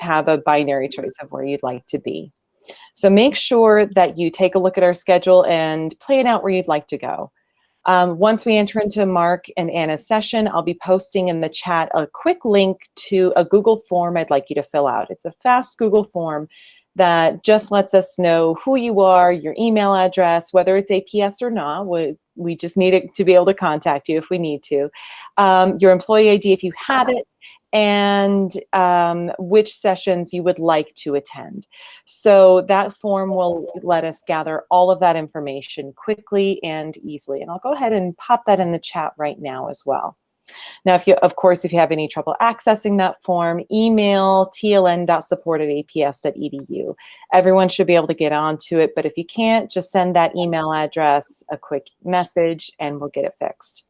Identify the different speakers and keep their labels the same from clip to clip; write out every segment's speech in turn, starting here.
Speaker 1: have a binary choice of where you'd like to be. So make sure that you take a look at our schedule and plan out where you'd like to go. Once we enter into Mark and Anna's session, I'll be posting in the chat a quick link to a Google form I'd like you to fill out. It's a fast Google form that just lets us know who you are, your email address, whether it's APS or not. We just need it to be able to contact you if we need to. Your employee ID if you have it, and which sessions you would like to attend. So that form will let us gather all of that information quickly and easily. And I'll go ahead and pop that in the chat right now as well. Now, of course, if you have any trouble accessing that form, email tln.support@aps.edu. Everyone should be able to get onto it, but if you can't, just send that email address a quick message and we'll get it fixed.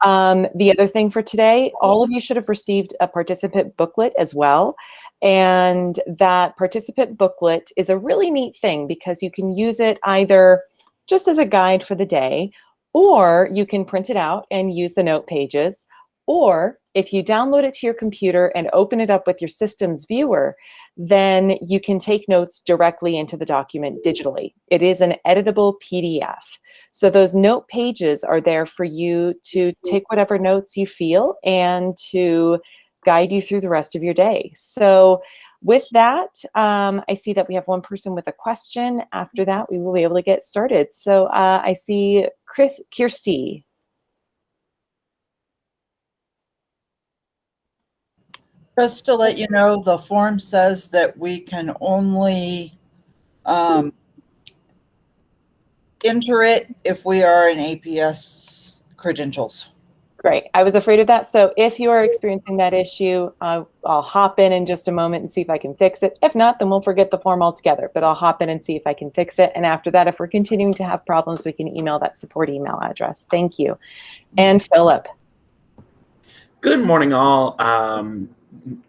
Speaker 1: The other thing for today, all of you should have received a participant booklet as well. And that participant booklet is a really neat thing because you can use it either just as a guide for the day, or you can print it out and use the note pages. Or if you download it to your computer and open it up with your system's viewer, then you can take notes directly into the document digitally. It is an editable PDF. So those note pages are there for you to take whatever notes you feel and to guide you through the rest of your day. So with that, I see that we have one person with a question. After that, we will be able to get started. So I see Kirsty.
Speaker 2: Just to let you know, the form says that we can only enter it if we are in APS credentials.
Speaker 1: Great. I was afraid of that. So if you are experiencing that issue, I'll hop in just a moment and see if I can fix it. If not, then we'll forget the form altogether, but I'll hop in and see if I can fix it. And after that, if we're continuing to have problems, we can email that support email address. Thank you. And Philip.
Speaker 3: Good morning, all.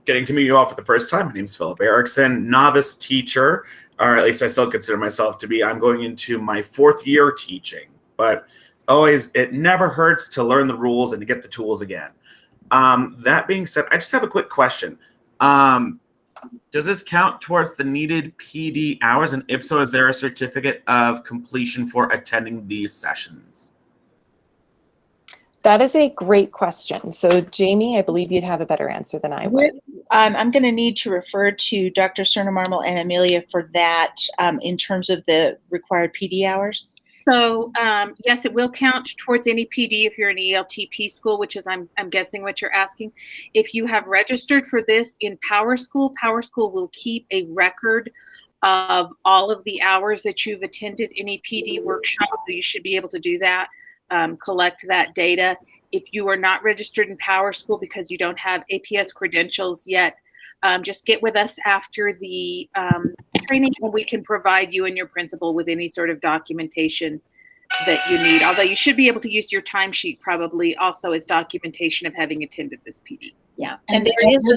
Speaker 3: Getting to meet you all for the first time. My name is Philip Erickson, novice teacher, or at least I still consider myself to be. I'm going into my 4th year teaching, but always, it never hurts to learn the rules and to get the tools again. That being said, I just have a quick question. Does this count towards the needed PD hours? And if so, is there a certificate of completion for attending these sessions?
Speaker 1: That is a great question. So Jamie, I believe you'd have a better answer than I would.
Speaker 4: I'm going to need to refer to Dr. Cernamarmel and Amelia for that in terms of the required PD hours.
Speaker 5: So yes, it will count towards any PD if you're an ELTP school, which is I'm guessing what you're asking. If you have registered for this in PowerSchool, PowerSchool will keep a record of all of the hours that you've attended any PD workshop. So you should be able to do that, collect that data. If you are not registered in PowerSchool because you don't have APS credentials yet, just get with us after the training and we can provide you and your principal with any sort of documentation that you need. Although you should be able to use your timesheet probably also as documentation of having attended this PD.
Speaker 4: Yeah, and there is a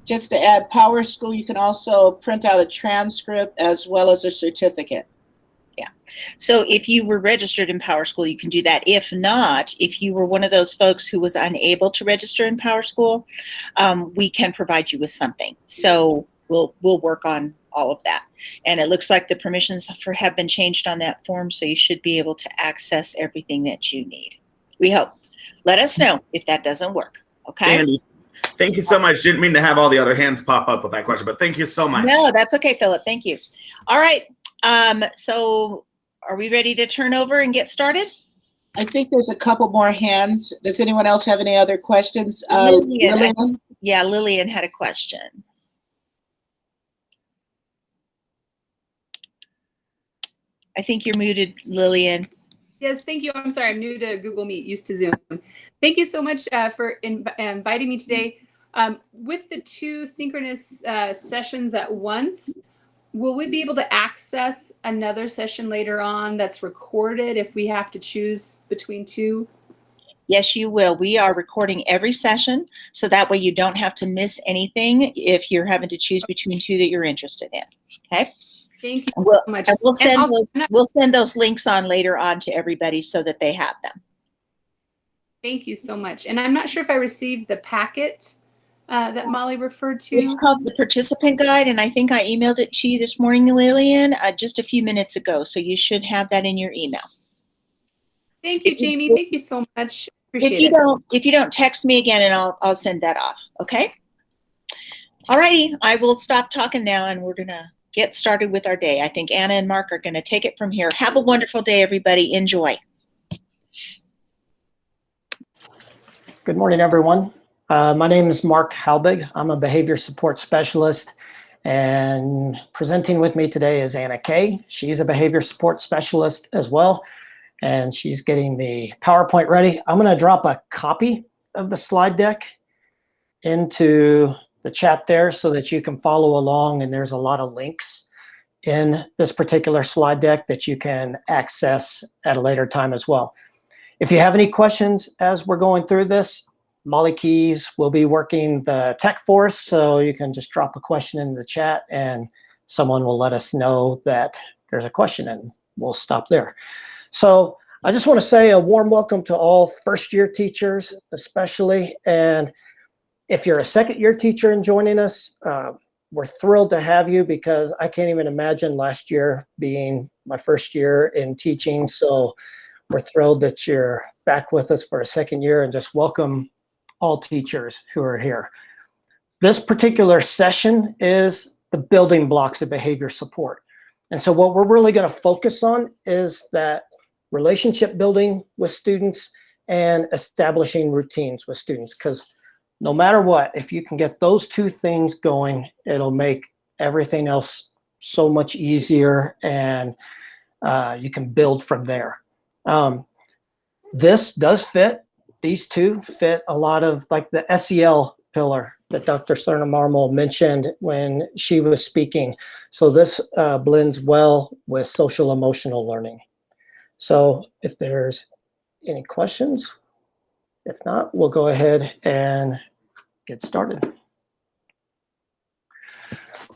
Speaker 6: just to add, PowerSchool, you can also print out a transcript as well as a certificate.
Speaker 4: Yeah. So if you were registered in PowerSchool, you can do that. If not, if you were one of those folks who was unable to register in PowerSchool, we can provide you with something. So we'll work on all of that. And it looks like the permissions have been changed on that form, so you should be able to access everything that you need. We hope. Let us know if that doesn't work. Okay.
Speaker 3: Andy, thank you so much. Didn't mean to have all the other hands pop up with that question, but thank you so much.
Speaker 4: No, that's okay, Philip. Thank you. All right. So are we ready to turn over and get started?
Speaker 6: I think there's a couple more hands. Does anyone else have any other questions?
Speaker 4: Lillian. Yeah, Lillian had a question. I think you're muted, Lillian.
Speaker 7: Yes, thank you. I'm sorry, I'm new to Google Meet, used to Zoom. Thank you so much for inviting me today. With the 2 synchronous sessions at once, will we be able to access another session later on that's recorded if we have to choose between 2?
Speaker 4: Yes, you will. We are recording every session, so that way you don't have to miss anything if you're having to choose between 2 that you're interested in. Okay?
Speaker 7: Thank you
Speaker 4: so
Speaker 7: much.
Speaker 4: We'll send those links on later on to everybody so that they have them.
Speaker 7: Thank you so much. And I'm not sure if I received the packet that Molly referred
Speaker 4: It's
Speaker 7: to?
Speaker 4: called the participant guide, and I think I emailed it to you this morning, Lillian, just a few minutes ago. So you should have that in your email.
Speaker 7: Thank you, Jamie. Thank you so much. Appreciate it.
Speaker 4: If you don't text me again, and I'll send that off. Okay. All righty. I will stop talking now, and we're gonna get started with our day. I think Anna and Mark are gonna take it from here. Have a wonderful day, everybody. Enjoy.
Speaker 8: Good morning, everyone. My name is Mark Halbig. I'm a behavior support specialist, and presenting with me today is Anna Kay. She's a behavior support specialist as well, and she's getting the PowerPoint ready. I'm going to drop a copy of the slide deck into the chat there so that you can follow along, and there's a lot of links in this particular slide deck that you can access at a later time as well. If you have any questions as we're going through this, Molly Keys will be working the tech for us, so you can just drop a question in the chat and someone will let us know that there's a question and we'll stop there. So I just want to say a warm welcome to all first-year teachers especially, and if you're a second-year teacher and joining us, we're thrilled to have you because I can't even imagine last year being my first year in teaching, so we're thrilled that you're back with us for a second year, and just welcome all teachers who are here. This particular session is the building blocks of behavior support. And so what we're really going to focus on is that relationship building with students and establishing routines with students, because no matter what, if you can get those two things going, it'll make everything else so much easier, and you can build from there. This does fit. These two fit a lot of like the SEL pillar that Dr. Cerna-Marmol mentioned when she was speaking. So this blends well with social emotional learning. So if there's any questions, if not, we'll go ahead and get started.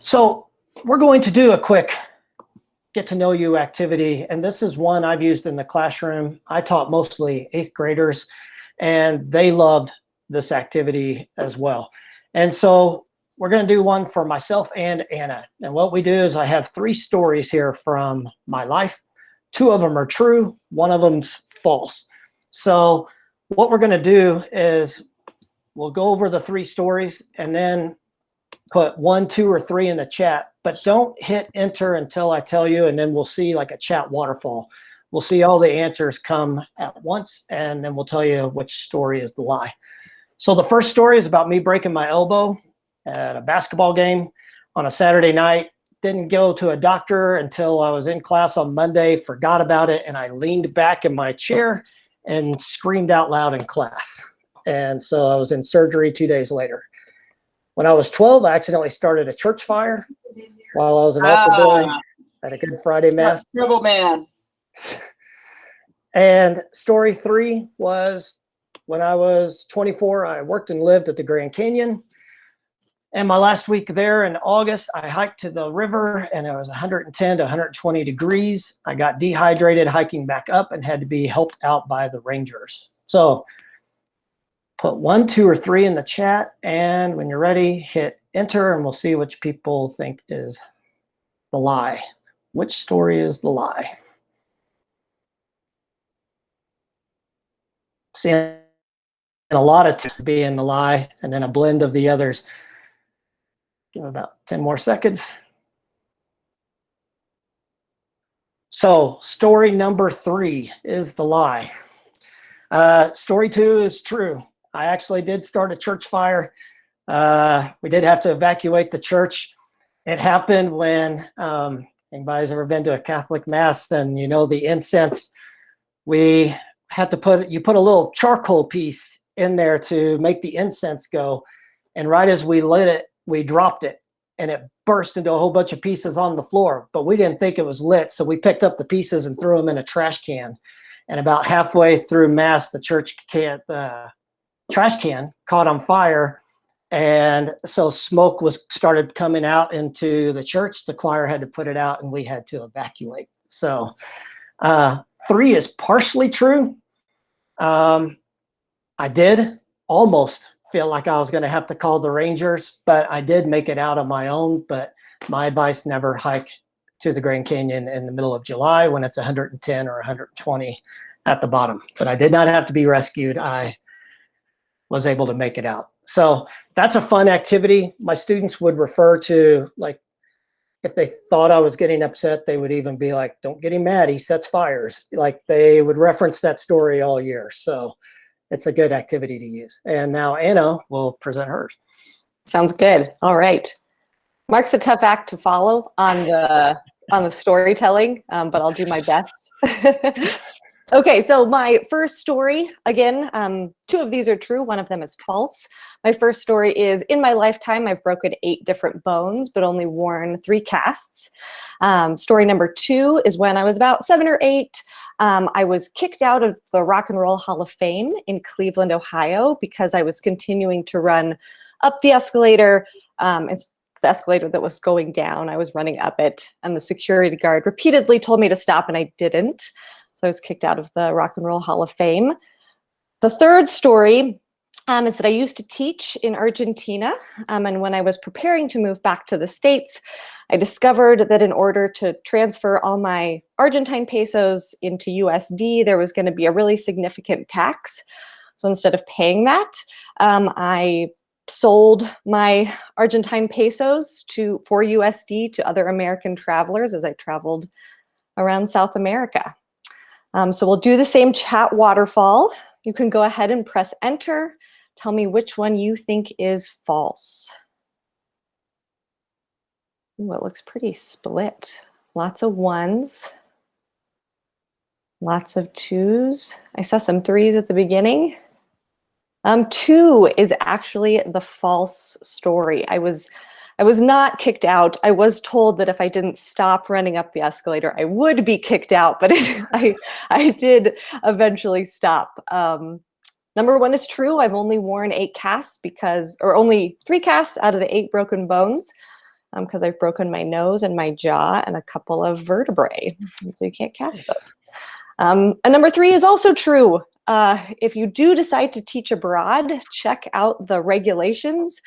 Speaker 8: So we're going to do a quick get to know you activity. And this is one I've used in the classroom. I taught mostly 8th graders, and they loved this activity as well. And so we're going to do one for myself and Anna. And what we do is I have 3 stories here from my life. 2 of them are true, 1 of them's false. So what we're going to do is we'll go over the 3 stories and then put 1, 2, or 3 in the chat, but don't hit enter until I tell you, and then we'll see like a chat waterfall. We'll see all the answers come at once, and then we'll tell you which story is the lie. So the first story is about me breaking my elbow at a basketball game on a Saturday night. Didn't go to a doctor until I was in class on Monday, forgot about it, and I leaned back in my chair and screamed out loud in class. And so I was in surgery 2 days later. When I was 12, I accidentally started a church fire while I was an altar boy at a Good Friday Mass.
Speaker 6: Trouble man.
Speaker 8: And story 3 was when I was 24, I worked and lived at the Grand Canyon. And my last week there in August, I hiked to the river and it was 110 to 120 degrees. I got dehydrated hiking back up and had to be helped out by the rangers. So put 1, 2, or 3 in the chat, and when you're ready, hit enter, and we'll see which people think is the lie. Which story is the lie? Seeing a lot of being the lie, and then a blend of the others. Give it about 10 more seconds. So story number 3 is the lie. Story 2 is true. I actually did start a church fire. We did have to evacuate the church. It happened when anybody's ever been to a Catholic Mass, and you know the incense, we had to put a little charcoal piece in there to make the incense go. And right as we lit it, we dropped it, and it burst into a whole bunch of pieces on the floor, but we didn't think it was lit. So we picked up the pieces and threw them in a trash can. And about halfway through Mass, the trash can caught on fire, and so smoke started coming out into the church. The choir had to put it out, and we had to evacuate. So 3 is partially true. I did almost feel like I was going to have to call the Rangers, but I did make it out on my own. But my advice, never hike to the Grand Canyon in the middle of July when it's 110 or 120 at the bottom. But I did not have to be rescued. I was able to make it out. So that's a fun activity. My students would refer to, like, if they thought I was getting upset, they would even be like, don't get him mad, he sets fires. Like, they would reference that story all year. So it's a good activity to use. And now Anna will present hers.
Speaker 1: Sounds good. All right. Mark's a tough act to follow on the storytelling, but I'll do my best. Okay, so my first story, again, 2 of these are true, 1 of them is false. My first story is, in my lifetime, I've broken 8 different bones, but only worn 3 casts. Story number 2 is, when I was about 7 or 8, I was kicked out of the Rock and Roll Hall of Fame in Cleveland, Ohio, because I was continuing to run up the escalator. It's the escalator that was going down. I was running up it, and the security guard repeatedly told me to stop, and I didn't. So I was kicked out of the Rock and Roll Hall of Fame. The third story is that I used to teach in Argentina. And when I was preparing to move back to the States, I discovered that in order to transfer all my Argentine pesos into USD, there was going to be a really significant tax. So instead of paying that, I sold my Argentine pesos for USD to other American travelers as I traveled around South America. So we'll do the same chat waterfall. You can go ahead and press enter. Tell me which one you think is false. Ooh, it looks pretty split. Lots of 1s. Lots of 2s. I saw some 3s at the beginning. 2 is actually the false story. I was not kicked out. I was told that if I didn't stop running up the escalator, I would be kicked out, but I did eventually stop. Number 1 is true. I've only worn 8 casts or only 3 casts out of the 8 broken bones, because I've broken my nose and my jaw and a couple of vertebrae. And so you can't cast those. And number 3 is also true. If you do decide to teach abroad, check out the regulations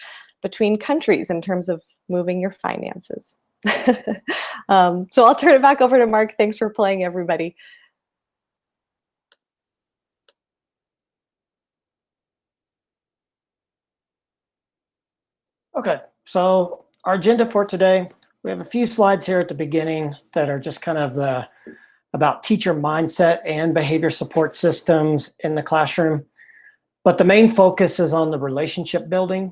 Speaker 1: between countries in terms of moving your finances. So I'll turn it back over to Mark. Thanks for playing, everybody.
Speaker 8: Okay, so our agenda for today, we have a few slides here at the beginning that are just kind of about teacher mindset and behavior support systems in the classroom. But the main focus is on the relationship building.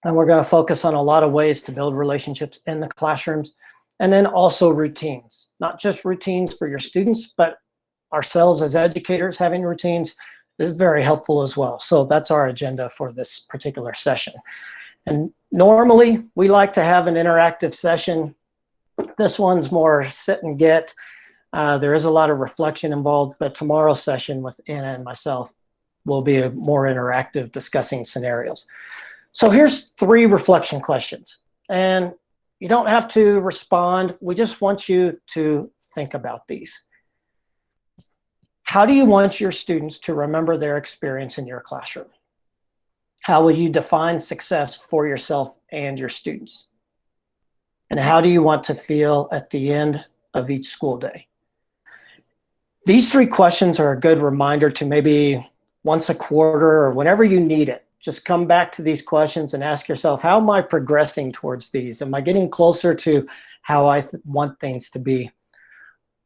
Speaker 8: And we're going to focus on a lot of ways to build relationships in the classrooms. And then also routines, not just routines for your students, but ourselves as educators having routines is very helpful as well. So that's our agenda for this particular session. And normally we like to have an interactive session. This one's more sit and get. There is a lot of reflection involved, but tomorrow's session with Anna and myself will be a more interactive discussing scenarios. So here's 3 reflection questions, and you don't have to respond. We just want you to think about these. How do you want your students to remember their experience in your classroom? How will you define success for yourself and your students? And how do you want to feel at the end of each school day? These 3 questions are a good reminder to maybe once a quarter or whenever you need it. Just come back to these questions and ask yourself, how am I progressing towards these? Am I getting closer to how I want things to be?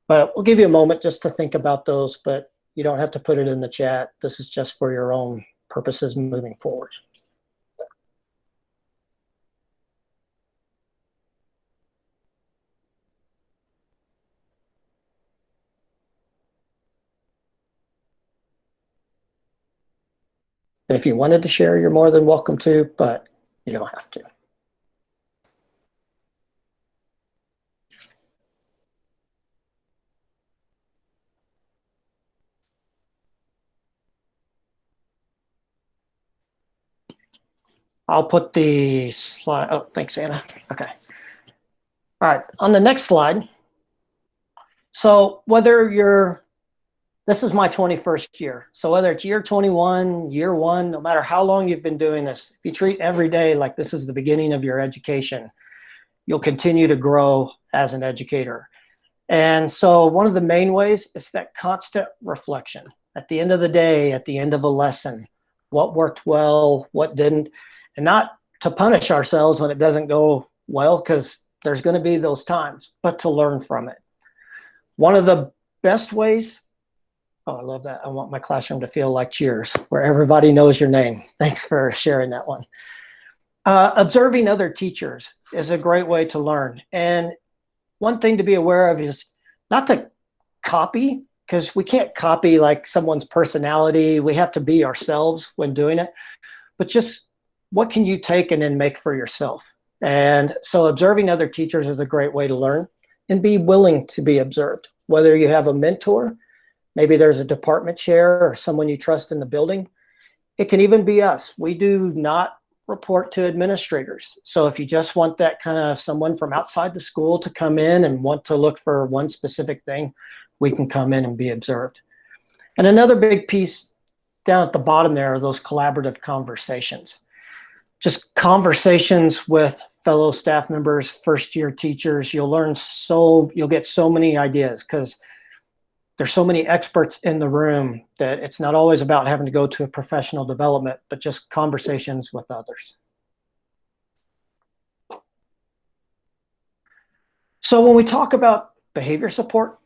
Speaker 8: But we'll give you a moment just to think about those, but you don't have to put it in the chat. This is just for your own purposes moving forward. And if you wanted to share, you're more than welcome to, but you don't have to. I'll put the slide. Oh, thanks, Anna. Okay. All right. On the next slide. So whether you're This is my 21st year. So whether it's year 21, year one, no matter how long you've been doing this, if you treat every day like this is the beginning of your education, you'll continue to grow as an educator. And so one of the main ways is that constant reflection. At the end of the day, at the end of a lesson, what worked well, what didn't, and not to punish ourselves when it doesn't go well, because there's going to be those times, but to learn from it. One of the best ways, oh, I love that. I want my classroom to feel like Cheers, where everybody knows your name. Thanks for sharing that one. Observing other teachers is a great way to learn. And one thing to be aware of is not to copy, because we can't copy like someone's personality. We have to be ourselves when doing it. But just what can you take and then make for yourself? And so observing other teachers is a great way to learn, and be willing to be observed. Whether you have a mentor, maybe there's a department chair or someone you trust in the building. It can even be us. We do not report to administrators. So if you just want that kind of someone from outside the school to come in and want to look for one specific thing, we can come in and be observed. And another big piece down at the bottom there are those collaborative conversations. Just conversations with fellow staff members, first-year teachers. You'll get so many ideas, because there's so many experts in the room that it's not always about having to go to a professional development, but just conversations with others. So when we talk about behavior support,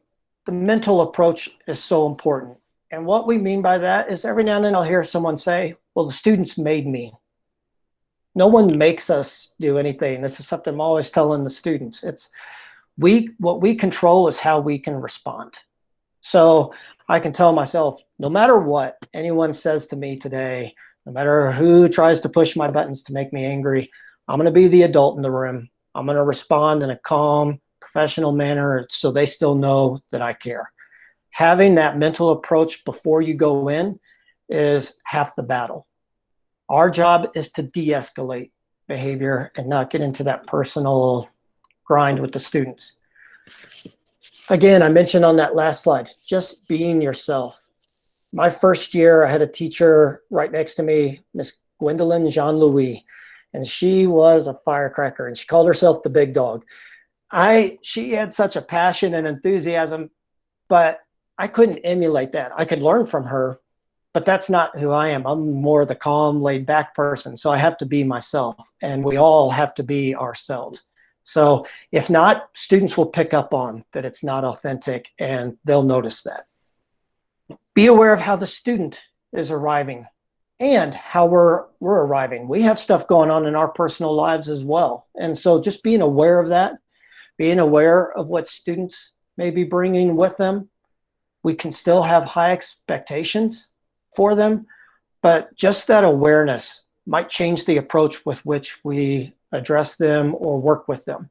Speaker 8: the mental approach is so important. And what we mean by that is every now and then I'll hear someone say, well, the students made me. No one makes us do anything. This is something I'm always telling the students. What we control is how we can respond. So I can tell myself, no matter what anyone says to me today, no matter who tries to push my buttons to make me angry, I'm going to be the adult in the room. I'm going to respond in a calm, professional manner so they still know that I care. Having that mental approach before you go in is half the battle. Our job is to de-escalate behavior and not get into that personal grind with the students. Again, I mentioned on that last slide, just being yourself. My first year, I had a teacher right next to me, Miss Gwendolyn Jean-Louis, and she was a firecracker, and she called herself the big dog. She had such a passion and enthusiasm, but I couldn't emulate that. I could learn from her, but that's not who I am. I'm more the calm, laid back person. So I have to be myself, and we all have to be ourselves. So if not, students will pick up on that it's not authentic, and they'll notice that. Be aware of how the student is arriving and how we're arriving. We have stuff going on in our personal lives as well. And so just being aware of that, being aware of what students may be bringing with them. We can still have high expectations for them, but just that awareness might change the approach with which we address them or work with them.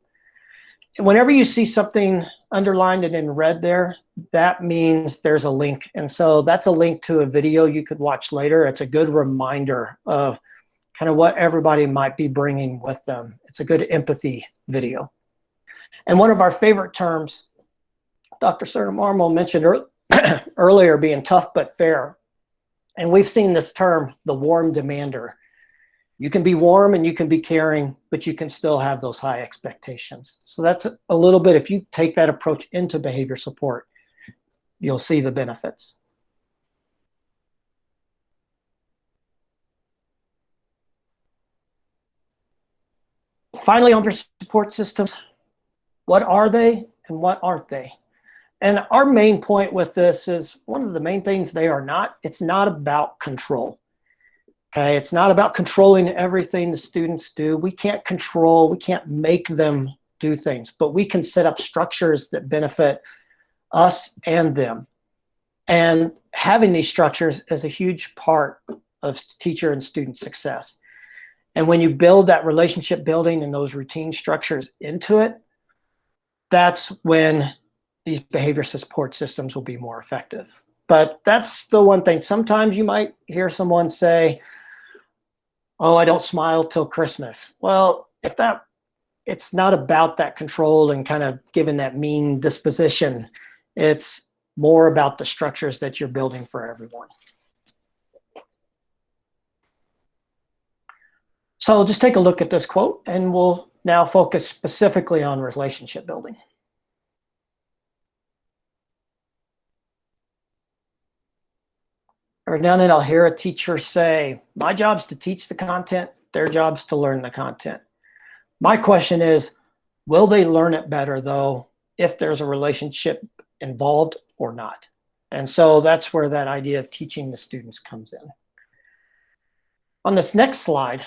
Speaker 8: And whenever you see something underlined and in red there, that means there's a link. And so that's a link to a video you could watch later. It's a good reminder of kind of what everybody might be bringing with them. It's a good empathy video. And one of our favorite terms, Dr. Serta-Marmol mentioned earlier, being tough but fair. And we've seen this term, the warm demander. You can be warm and you can be caring, but you can still have those high expectations. So that's a little bit, if you take that approach into behavior support, you'll see the benefits. Finally, on support systems, what are they and what aren't they? And our main point with this is one of the main things they are not. It's not about control. Okay, it's not about controlling everything the students do. We can't control, we can't make them do things, but we can set up structures that benefit us and them. And having these structures is a huge part of teacher and student success. And when you build that relationship building and those routine structures into it, that's when these behavior support systems will be more effective. But that's the one thing. Sometimes you might hear someone say, oh, I don't smile till Christmas. Well, it's not about that control and kind of giving that mean disposition. It's more about the structures that you're building for everyone. So just take a look at this quote, and we'll now focus specifically on relationship building. Every now and then I'll hear a teacher say, my job's to teach the content, their job's to learn the content. My question is, will they learn it better, though, if there's a relationship involved or not? And so that's where that idea of teaching the students comes in. On this next slide,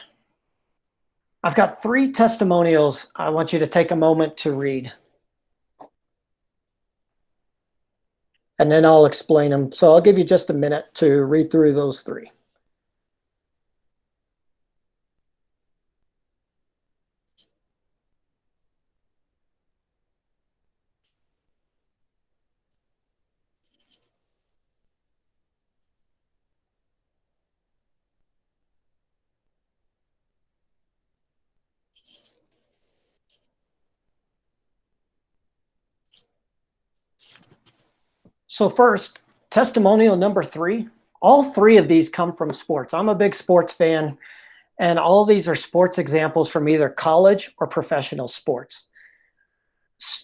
Speaker 8: I've got 3 testimonials I want you to take a moment to read. And then I'll explain them. So I'll give you just a minute to read through those 3. So first, testimonial number 3. All 3 of these come from sports. I'm a big sports fan, and all these are sports examples from either college or professional sports.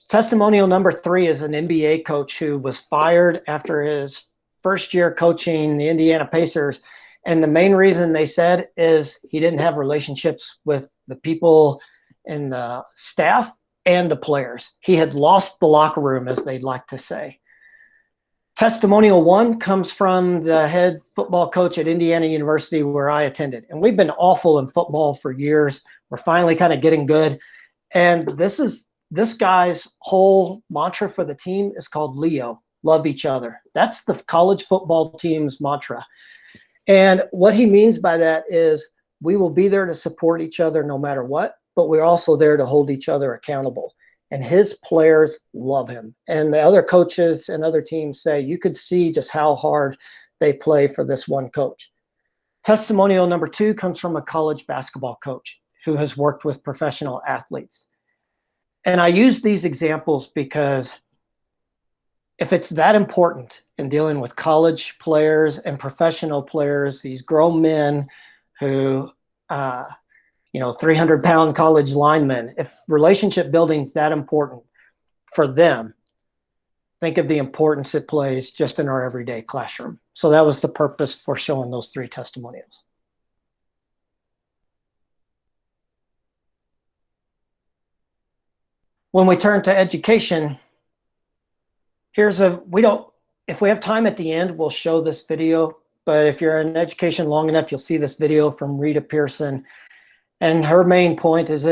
Speaker 8: Testimonial number 3 is an NBA coach who was fired after his first year coaching the Indiana Pacers. And the main reason they said is he didn't have relationships with the people in the staff and the players. He had lost the locker room, as they'd like to say. Testimonial 1 comes from the head football coach at Indiana University, where I attended. And we've been awful in football for years. We're finally kind of getting good. And this guy's whole mantra for the team is called LEO, love each other. That's the college football team's mantra. And what he means by that is we will be there to support each other no matter what, but we're also there to hold each other accountable. And his players love him. And the other coaches and other teams say you could see just how hard they play for this one coach. Testimonial number 2 comes from a college basketball coach who has worked with professional athletes. And I use these examples because if it's that important in dealing with college players and professional players, these grown men who 300-pound college linemen, if relationship building is that important for them, think of the importance it plays just in our everyday classroom. So that was the purpose for showing those 3 testimonials. When we turn to education, if we have time at the end, we'll show this video. But if you're in education long enough, you'll see this video from Rita Pearson. And her main point is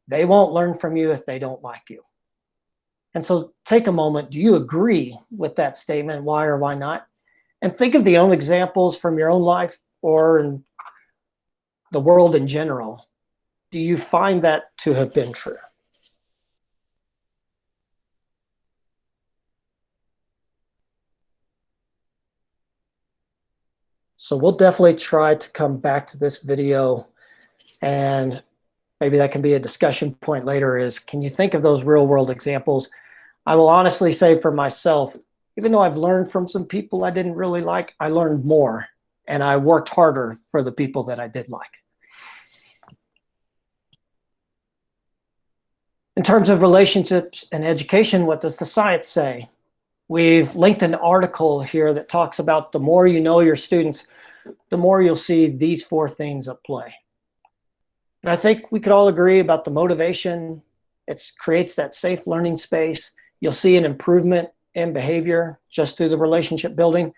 Speaker 8: they won't learn from you if they don't like you. And so take a moment. Do you agree with that statement? Why or why not? And think of the own examples from your own life or in the world in general. Do you find that to have been true? So we'll definitely try to come back to this video, and maybe that can be a discussion point later, is can you think of those real world examples? I will honestly say for myself, even though I've learned from some people I didn't really like, I learned more and I worked harder for the people that I did like. In terms of relationships and education, what does the science say? We've linked an article here that talks about the more you know your students, the more you'll see these 4 things at play. And I think we could all agree about the motivation. It creates that safe learning space. You'll see an improvement in behavior just through the relationship building.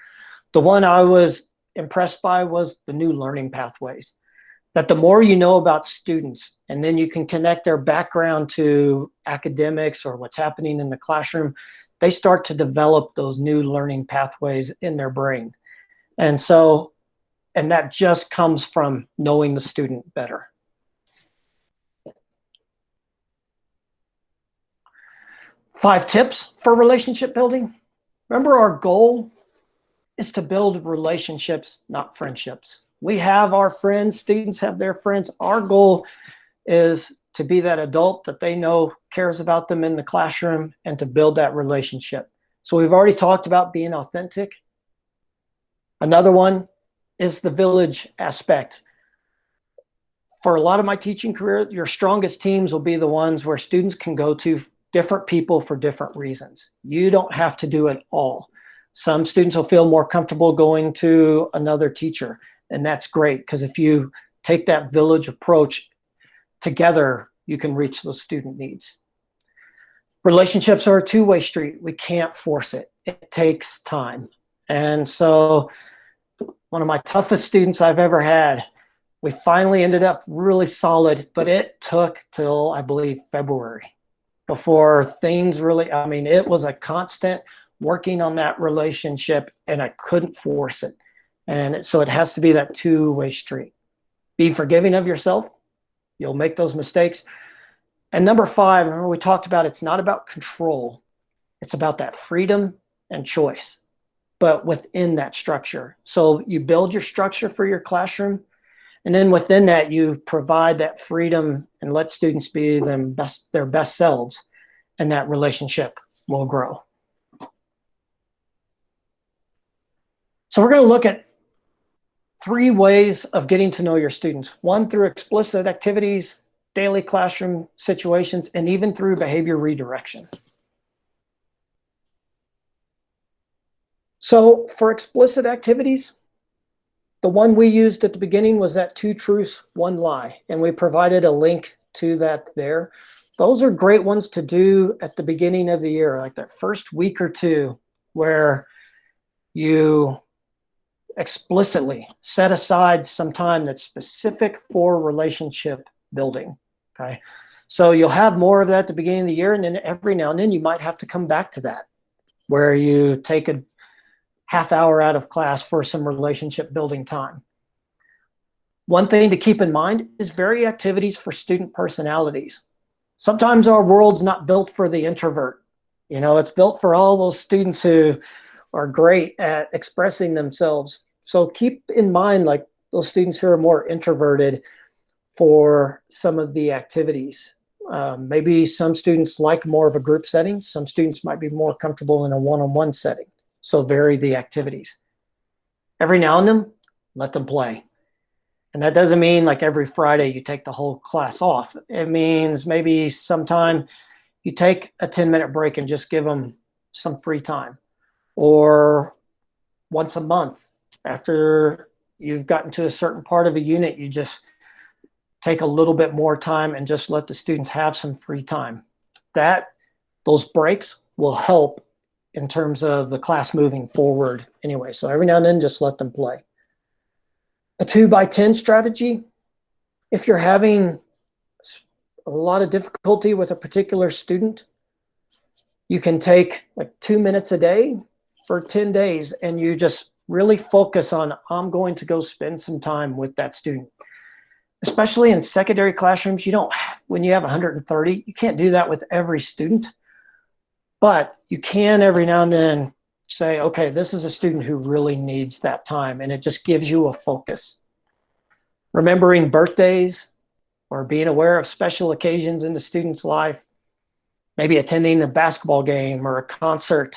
Speaker 8: The one I was impressed by was the new learning pathways. That the more you know about students, and then you can connect their background to academics or what's happening in the classroom, they start to develop those new learning pathways in their brain. And that just comes from knowing the student better. Five tips for relationship building. Remember, our goal is to build relationships, not friendships. We have our friends, students have their friends. Our goal is to be that adult that they know cares about them in the classroom and to build that relationship. So we've already talked about being authentic. Another one is the village aspect. For a lot of my teaching career, your strongest teams will be the ones where students can go to different people for different reasons. You don't have to do it all. Some students will feel more comfortable going to another teacher, and that's great, because if you take that village approach together, you can reach those student needs. Relationships are a two-way street. We can't force it. It takes time. And so one of my toughest students I've ever had, we finally ended up really solid, but it took till, I believe, February before things really, I mean, it was a constant working on that relationship, and I couldn't force it. And so it has to be that two-way street. Be forgiving of yourself. You'll make those mistakes. And number 5, remember we talked about, it's not about control. It's about that freedom and choice, but within that structure. So you build your structure for your classroom, and then within that, you provide that freedom and let students be their best selves, and that relationship will grow. So we're going to look at 3 ways of getting to know your students. 1 through explicit activities, daily classroom situations, and even through behavior redirection. So for explicit activities, the one we used at the beginning was that 2 truths, 1 lie, and we provided a link to that there. Those are great ones to do at the beginning of the year, like that first week or 2, where you explicitly set aside some time that's specific for relationship building, okay? So you'll have more of that at the beginning of the year, and then every now and then you might have to come back to that, where you take a half hour out of class for some relationship building time. One thing to keep in mind is vary activities for student personalities. Sometimes our world's not built for the introvert. You know, it's built for all those students who are great at expressing themselves. So keep in mind, like, those students who are more introverted for some of the activities. Maybe some students like more of a group setting. Some students might be more comfortable in a one-on-one setting. So vary the activities. Every now and then, let them play. And that doesn't mean like every Friday you take the whole class off. It means maybe sometime you take a 10-minute break and just give them some free time. Or once a month, after you've gotten to a certain part of a unit, you just take a little bit more time and just let the students have some free time. Those breaks will help in terms of the class moving forward anyway. So every now and then, just let them play. A 2x10 strategy, if you're having a lot of difficulty with a particular student, you can take like 2 minutes a day for 10 days, and you just really focus on, I'm going to go spend some time with that student. Especially in secondary classrooms, when you have 130, you can't do that with every student, but you can every now and then say, okay, this is a student who really needs that time, and it just gives you a focus. Remembering birthdays or being aware of special occasions in the student's life, maybe attending a basketball game or a concert,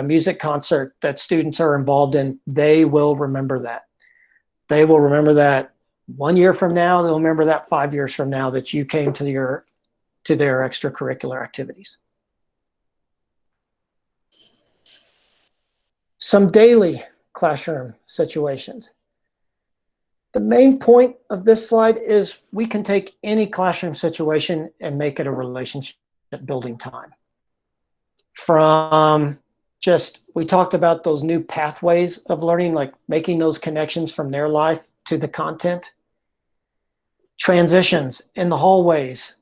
Speaker 8: music concert that students are involved in, they will remember that. They will remember that 1 year from now, they'll remember that 5 years from now that you came to their extracurricular activities. Some daily classroom situations. The main point of this slide is we can take any classroom situation and make it a relationship building time. From we talked about those new pathways of learning, like making those connections from their life to the content. Transitions in the hallways.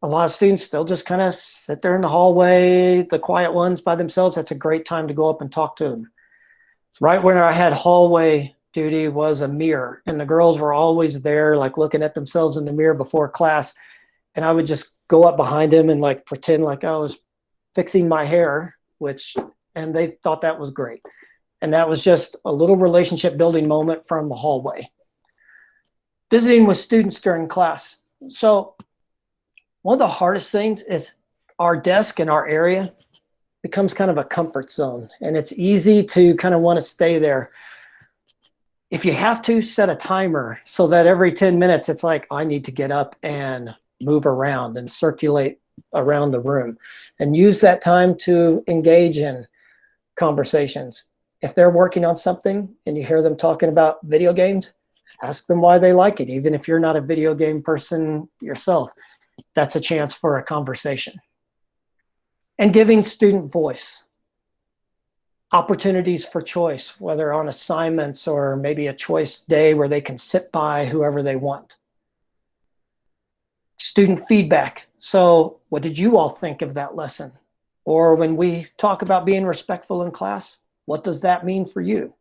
Speaker 8: A lot of students, they'll just kind of sit there in the hallway, the quiet ones by themselves. That's a great time to go up and talk to them. Right when I had hallway duty was a mirror, and the girls were always there, like looking at themselves in the mirror before class. And I would just go up behind them and like pretend like I was fixing my hair, and they thought that was great. And that was just a little relationship building moment from the hallway. Visiting with students during class. So one of the hardest things is our desk in our area becomes kind of a comfort zone, and it's easy to kind of want to stay there. If you have to, set a timer so that every 10 minutes it's like, I need to get up and move around and circulate around the room, and use that time to engage in conversations. If they're working on something and you hear them talking about video games, ask them why they like it. Even if you're not a video game person yourself, that's a chance for a conversation. And giving student voice, opportunities for choice, whether on assignments or maybe a choice day where they can sit by whoever they want. Student feedback. So what did you all think of that lesson? Or when we talk about being respectful in class, what does that mean for you?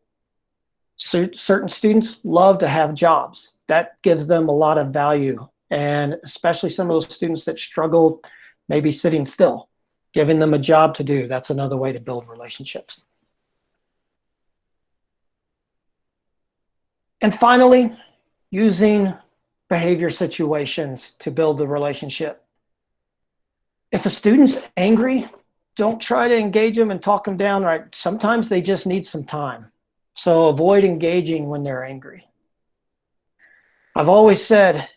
Speaker 8: Certain students love to have jobs. That gives them a lot of value. And especially some of those students that struggle maybe sitting still, giving them a job to do. That's another way to build relationships. And finally, using behavior situations to build the relationship. If a student's angry, don't try to engage them and talk them down, right? Sometimes they just need some time. So avoid engaging when they're angry. I've always said,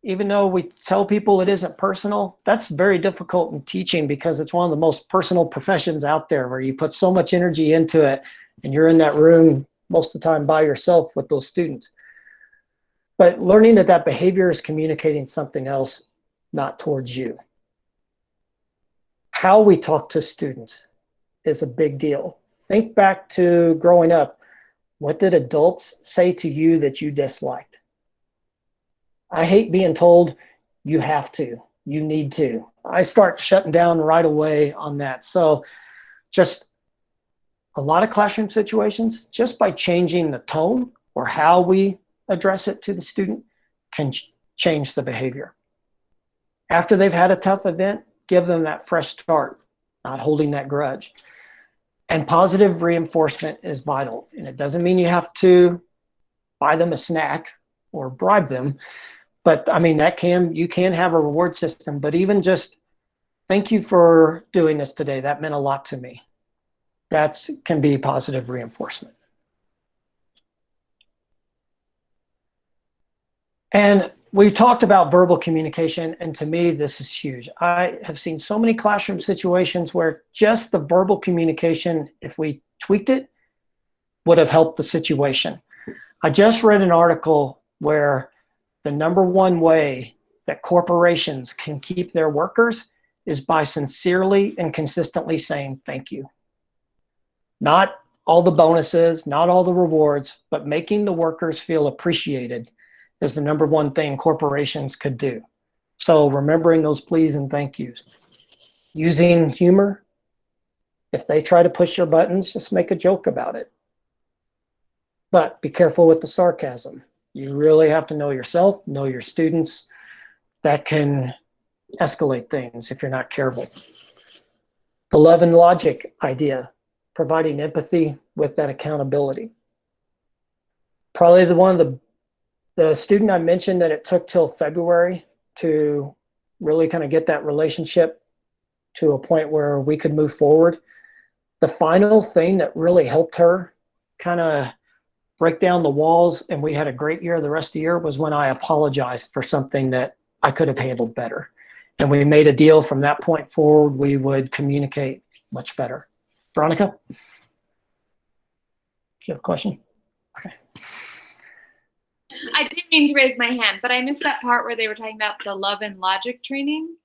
Speaker 8: even though we tell people it isn't personal, that's very difficult in teaching because it's one of the most personal professions out there where you put so much energy into it and you're in that room most of the time by yourself with those students. But learning that that behavior is communicating something else, not towards you. How we talk to students is a big deal. Think back to growing up. What did adults say to you that you disliked? I hate being told you have to, you need to. I start shutting down right away on that. So just a lot of classroom situations, just by changing the tone or how we address it to the student can change the behavior. After they've had a tough event, give them that fresh start, not holding that grudge. And positive reinforcement is vital. And it doesn't mean you have to buy them a snack or bribe them. But I mean, you can have a reward system, but even just thank you for doing this today. That meant a lot to me. That can be positive reinforcement. And we talked about verbal communication, and to me, this is huge. I have seen so many classroom situations where just the verbal communication, if we tweaked it, would have helped the situation. I just read an article where the #1 way that corporations can keep their workers is by sincerely and consistently saying thank you. Not all the bonuses, not all the rewards, but making the workers feel appreciated is the #1 thing corporations could do. So remembering those please and thank yous. Using humor. If they try to push your buttons, just make a joke about it. But be careful with the sarcasm. You really have to know yourself, know your students. That can escalate things if you're not careful. The love and logic idea, providing empathy with that accountability. Probably the student I mentioned that it took till February to really kind of get that relationship to a point where we could move forward. The final thing that really helped her kind of break down the walls and we had a great year the rest of the year was when I apologized for something that I could have handled better. And we made a deal from that point forward, we would communicate much better. Veronica? Do you have a question? Okay.
Speaker 9: I didn't mean to raise my hand, but I missed that part where they were talking about the love and logic training.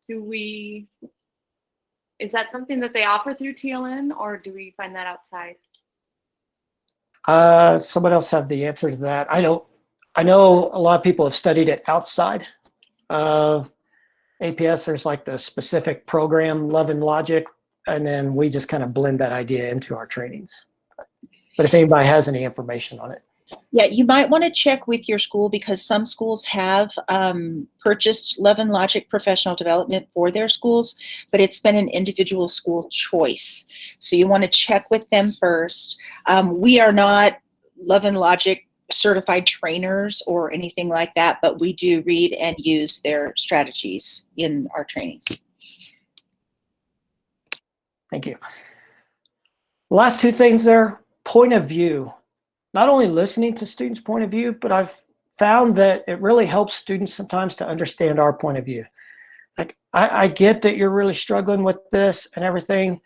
Speaker 9: Is that something that they offer through TLN or do we find that outside?
Speaker 8: Someone else have the answer to that. I know a lot of people have studied it outside of APS. There's like the specific program, Love and Logic, and then we just kind of blend that idea into our trainings. But if anybody has any information on it.
Speaker 4: Yeah, you might want to check with your school because some schools have purchased Love and Logic professional development for their schools, but it's been an individual school choice. So you want to check with them first. We are not Love and Logic certified trainers or anything like that, but we do read and use their strategies in our trainings.
Speaker 8: Thank you. Last two things there, point of view. Not only listening to students' point of view, but I've found that it really helps students sometimes to understand our point of view. Like, I get that you're really struggling with this and everything,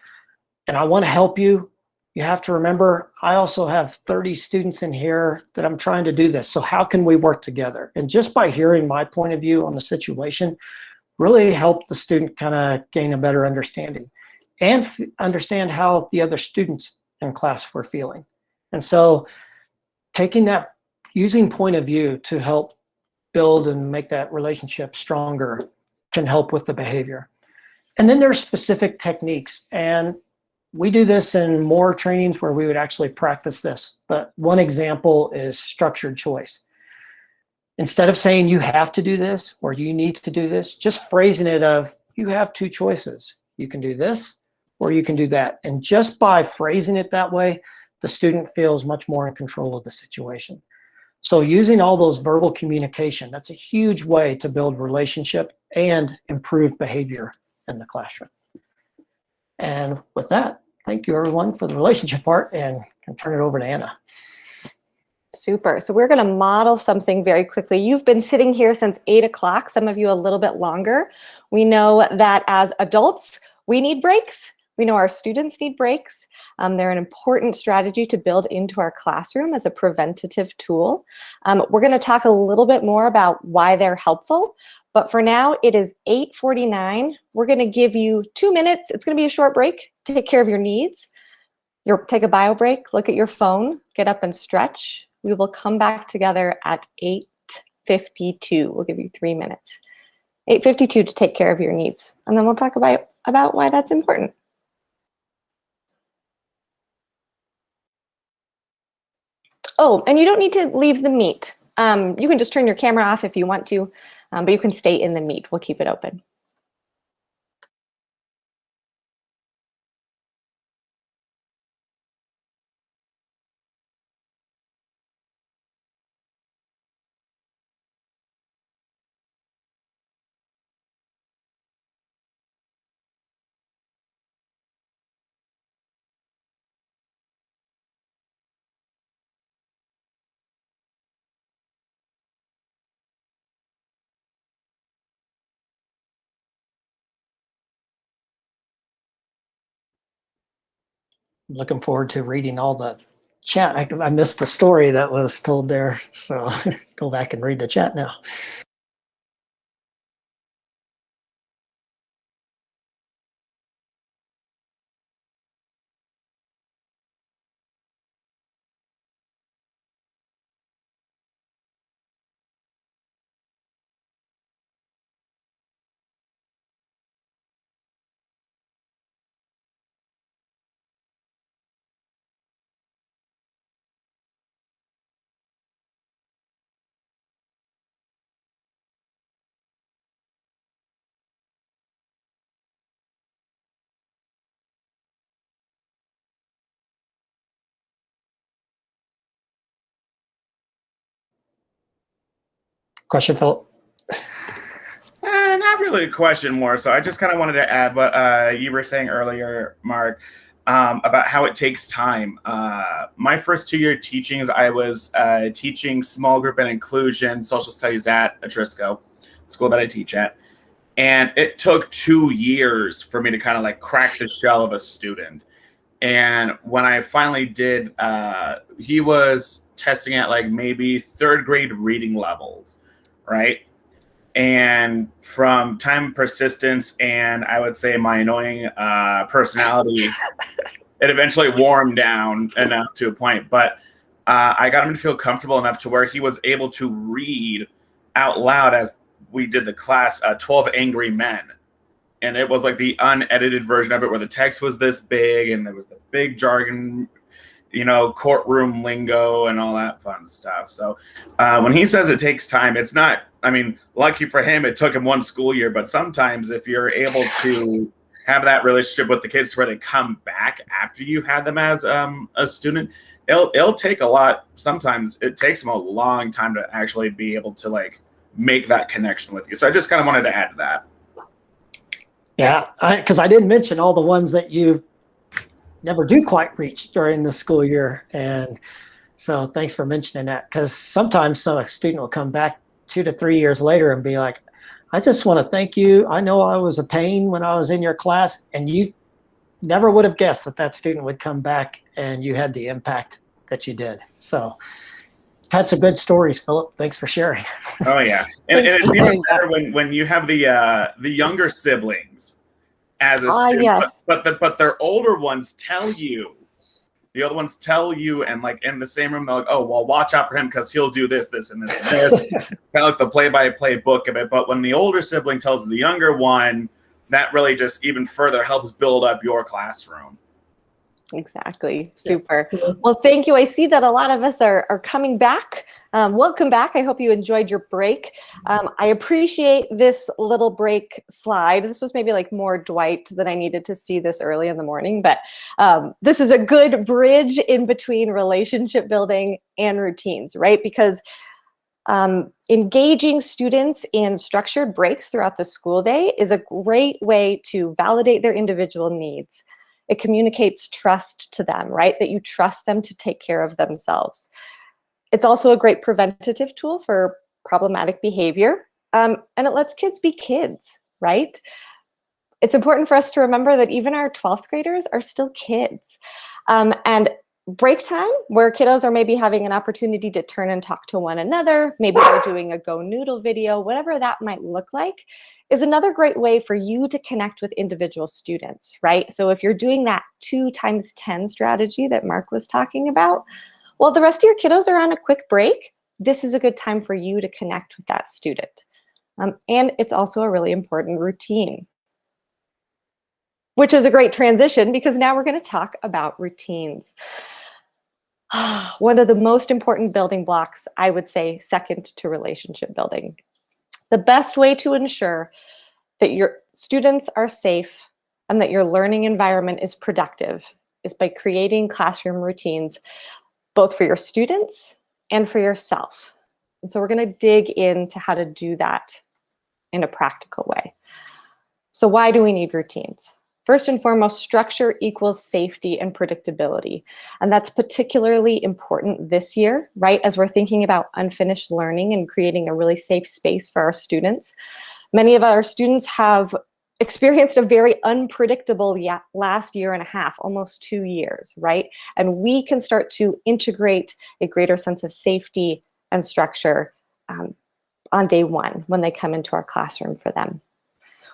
Speaker 8: and I want to help you. You have to remember, I also have 30 students in here that I'm trying to do this. So how can we work together? And just by hearing my point of view on the situation, really helped the student kind of gain a better understanding and understand how the other students in class were feeling. And so taking that, using point of view to help build and make that relationship stronger can help with the behavior. And then there's specific techniques. And we do this in more trainings where we would actually practice this. But one example is structured choice. Instead of saying you have to do this or you need to do this, just phrasing it of you have two choices. You can do this or you can do that. And just by phrasing it that way, the student feels much more in control of the situation. So using all those verbal communication, that's a huge way to build relationship and improve behavior in the classroom. And with that, thank you everyone for the relationship part, and I can turn it over to Anna.
Speaker 1: Super. So we're going to model something very quickly. You've been sitting here since 8 o'clock, some of you a little bit longer. We know that as adults, we need breaks. We know our students need breaks. They're an important strategy to build into our classroom as a preventative tool. We're going to talk a little bit more about why they're helpful. But for now, it is 8:49. We're going to give you 2 minutes. It's going to be a short break. Take care of your needs. Take a bio break, look at your phone, get up and stretch. We will come back together at 8:52. We'll give you 3 minutes. 8:52 to take care of your needs. And then we'll talk about why that's important. Oh, and you don't need to leave the meet. You can just turn your camera off if you want to, but you can stay in the meet. We'll keep it open.
Speaker 8: Looking forward to reading all the chat. I missed the story that was told there, so go back and read the chat now. Question, Philip?
Speaker 3: Not really a question, more so I just kind of wanted to add what you were saying earlier, Mark, about how it takes time. My first 2-year teachings, I was teaching small group and inclusion social studies at Atrisco, school that I teach at. And it took 2 years for me to kind of like crack the shell of a student. And when I finally did, he was testing at like maybe 3rd grade reading levels, right? And from time and persistence and I would say my annoying personality, it eventually wore him down enough to a point. But I got him to feel comfortable enough to where he was able to read out loud as we did the class 12 Angry Men. And it was like the unedited version of it where the text was this big and there was the big jargon, you know, courtroom lingo and all that fun stuff. So when he says it takes time, it's not, I mean, lucky for him, it took him 1 school year. But sometimes if you're able to have that relationship with the kids to where they come back after you've had them as a student, it'll take a lot. Sometimes it takes them a long time to actually be able to like make that connection with you. So I just kind of wanted to add to that.
Speaker 8: Yeah, because I didn't mention all the ones that you've never do quite reach during the school year. And so thanks for mentioning that, because sometimes a student will come back 2 to 3 years later and be like, I just want to thank you. I know I was a pain when I was in your class, and you never would have guessed that that student would come back and you had the impact that you did. So had some good stories, Philip. Thanks for sharing.
Speaker 3: Oh yeah, and it's even better when you have the younger siblings as a student,
Speaker 1: yes.
Speaker 3: but their older ones tell you. The other ones tell you, and like in the same room, they're like, "Oh, well, watch out for him because he'll do this, this, and this, and this." Kind of like the play-by-play book of it. But when the older sibling tells the younger one, that really just even further helps build up your classroom.
Speaker 1: Exactly. Super. Well, thank you. I see that a lot of us are coming back. Welcome back. I hope you enjoyed your break. I appreciate this little break slide. This was maybe like more Dwight than I needed to see this early in the morning, but this is a good bridge in between relationship building and routines, right? Because engaging students in structured breaks throughout the school day is a great way to validate their individual needs. It communicates trust to them, right? That you trust them to take care of themselves. It's also a great preventative tool for problematic behavior, and it lets kids be kids, right? It's important for us to remember that even our 12th graders are still kids. And break time, where kiddos are maybe having an opportunity to turn and talk to one another, maybe they're doing a Go Noodle video, whatever that might look like, is another great way for you to connect with individual students, right? So if you're doing that 2 times 10 strategy that Mark was talking about, while the rest of your kiddos are on a quick break, this is a good time for you to connect with that student. And it's also a really important routine, which is a great transition because now we're going to talk about routines. One of the most important building blocks, I would say, second to relationship building. The best way to ensure that your students are safe and that your learning environment is productive is by creating classroom routines, both for your students and for yourself. And so we're going to dig into how to do that in a practical way. So why do we need routines? First and foremost, structure equals safety and predictability. And that's particularly important this year, right? As we're thinking about unfinished learning and creating a really safe space for our students. Many of our students have experienced a very unpredictable last year and a half, almost 2 years, right? And we can start to integrate a greater sense of safety and structure on day one when they come into our classroom for them.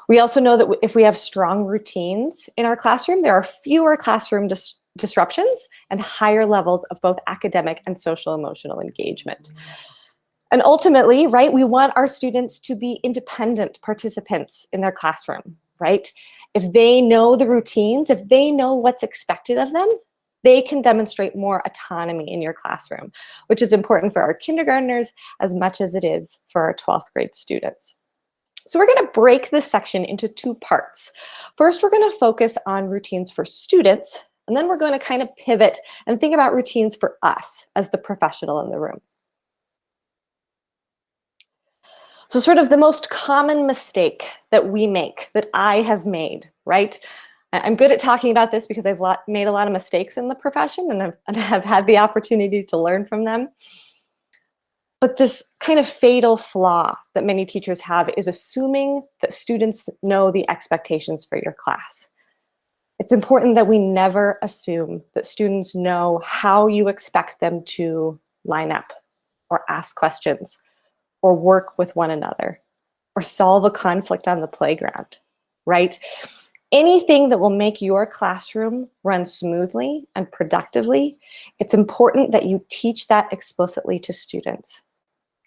Speaker 1: We also know that if we have strong routines in our classroom, there are fewer classroom disruptions and higher levels of both academic and social emotional engagement. And ultimately, right, we want our students to be independent participants in their classroom, right? If they know the routines, if they know what's expected of them, they can demonstrate more autonomy in your classroom, which is important for our kindergartners as much as it is for our 12th grade students. So we're going to break this section into 2 parts. First, we're going to focus on routines for students, and then we're going to kind of pivot and think about routines for us as the professional in the room. So sort of the most common mistake that we make, that I have made, right? I'm good at talking about this because I've made a lot of mistakes in the profession and I've had the opportunity to learn from them. But this kind of fatal flaw that many teachers have is assuming that students know the expectations for your class. It's important that we never assume that students know how you expect them to line up or ask questions or work with one another or solve a conflict on the playground, right? Anything that will make your classroom run smoothly and productively, it's important that you teach that explicitly to students.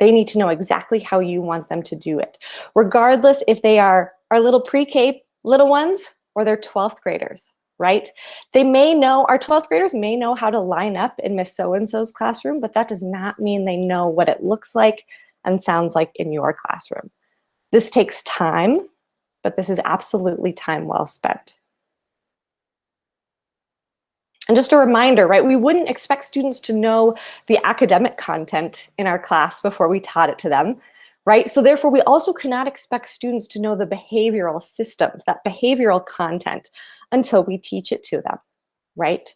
Speaker 1: They need to know exactly how you want them to do it, regardless if they are our little pre-K little ones or they're 12th graders, right? They may know, our 12th graders may know how to line up in Miss So-and-so's classroom, but that does not mean they know what it looks like and sounds like in your classroom. This takes time, but this is absolutely time well spent. And just a reminder, right, we wouldn't expect students to know the academic content in our class before we taught it to them, right? So therefore, we also cannot expect students to know the behavioral systems, that behavioral content, until we teach it to them. right?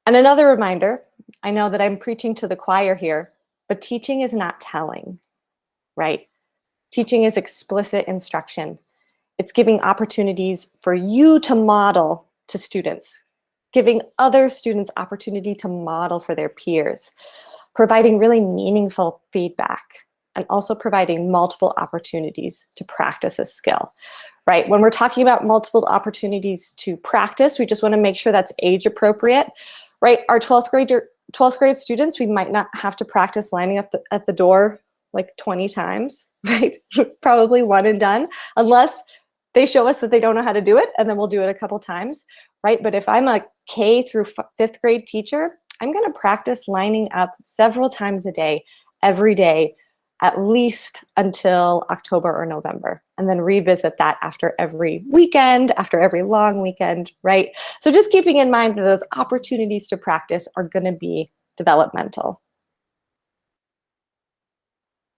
Speaker 1: And another reminder, I know that I'm preaching to the choir here, but teaching is not telling, right? Teaching is explicit instruction. It's giving opportunities for you to model to students, giving other students opportunity to model for their peers, providing really meaningful feedback, and also providing multiple opportunities to practice a skill, right? When we're talking about multiple opportunities to practice, we just want to make sure that's age appropriate, right? Our 12th grade students, we might not have to practice lining up at the door like 20 times, right? Probably one and done, unless they show us that they don't know how to do it, and then we'll do it a couple times, right? But if I'm a K through 5th grade teacher, I'm going to practice lining up several times a day, every day, at least until October or November, and then revisit that after every weekend, after every long weekend, right? So just keeping in mind that those opportunities to practice are going to be developmental.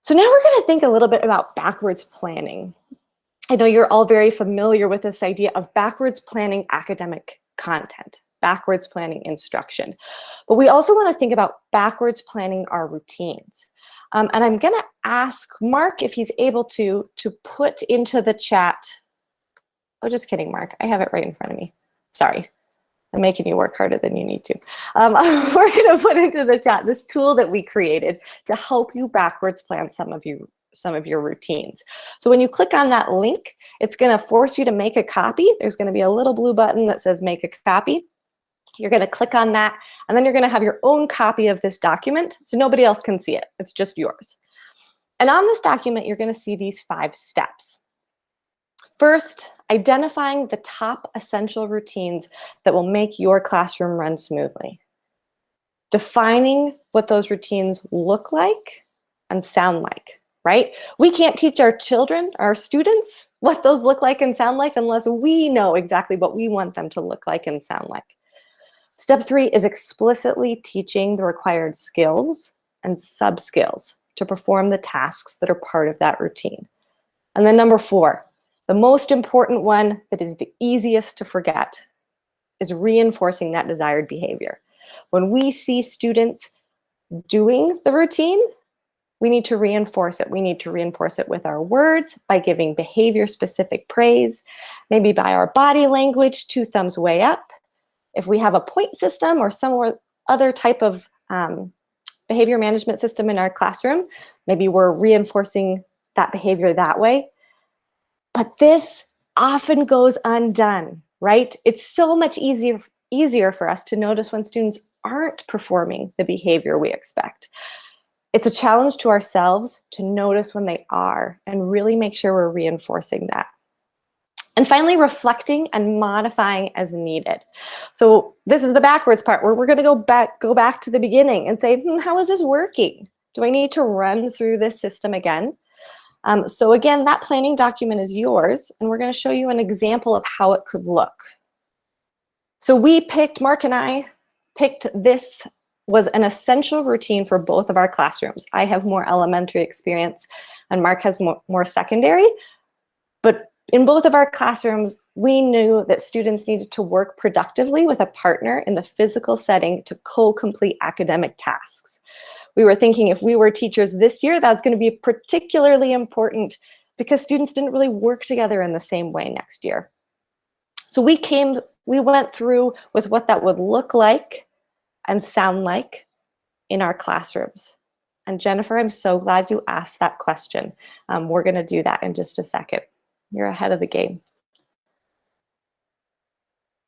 Speaker 1: So now we're going to think a little bit about backwards planning. I know you're all very familiar with this idea of backwards planning academic content, backwards planning instruction. But we also want to think about backwards planning our routines. And I'm going to ask Mark if he's able to put into the chat. Oh, just kidding, Mark. I have it right in front of me. Sorry. I'm making you work harder than you need to. We're going to put into the chat this tool that we created to help you backwards plan some of your routines. So when you click on that link, it's going to force you to make a copy. There's going to be a little blue button that says make a copy. You're going to click on that, and then you're going to have your own copy of this document, so nobody else can see it. It's just yours. And on this document, you're going to see these 5 steps. First, identifying the top essential routines that will make your classroom run smoothly. Defining what those routines look like and sound like, right? We can't teach our children, our students, what those look like and sound like unless we know exactly what we want them to look like and sound like. Step 3 is explicitly teaching the required skills and sub-skills to perform the tasks that are part of that routine. And then number 4, the most important one that is the easiest to forget is reinforcing that desired behavior. When we see students doing the routine, we need to reinforce it. We need to reinforce it with our words, by giving behavior-specific praise, maybe by our body language, 2 thumbs way up. If we have a point system or some other type of behavior management system in our classroom, maybe we're reinforcing that behavior that way. But this often goes undone, right? It's so much easier for us to notice when students aren't performing the behavior we expect. It's a challenge to ourselves to notice when they are and really make sure we're reinforcing that. And finally, reflecting and modifying as needed. So this is the backwards part where we're going to go back to the beginning and say, how is this working? Do I need to run through this system again? So again, that planning document is yours, and we're going to show you an example of how it could look. So Mark and I picked this was an essential routine for both of our classrooms. I have more elementary experience, and Mark has more secondary. But in both of our classrooms, we knew that students needed to work productively with a partner in the physical setting to co-complete academic tasks. We were thinking if we were teachers this year, that's going to be particularly important because students didn't really work together in the same way next year. So we went through with what that would look like and sound like in our classrooms. And Jennifer, I'm so glad you asked that question. We're going to do that in just a second. You're ahead of the game.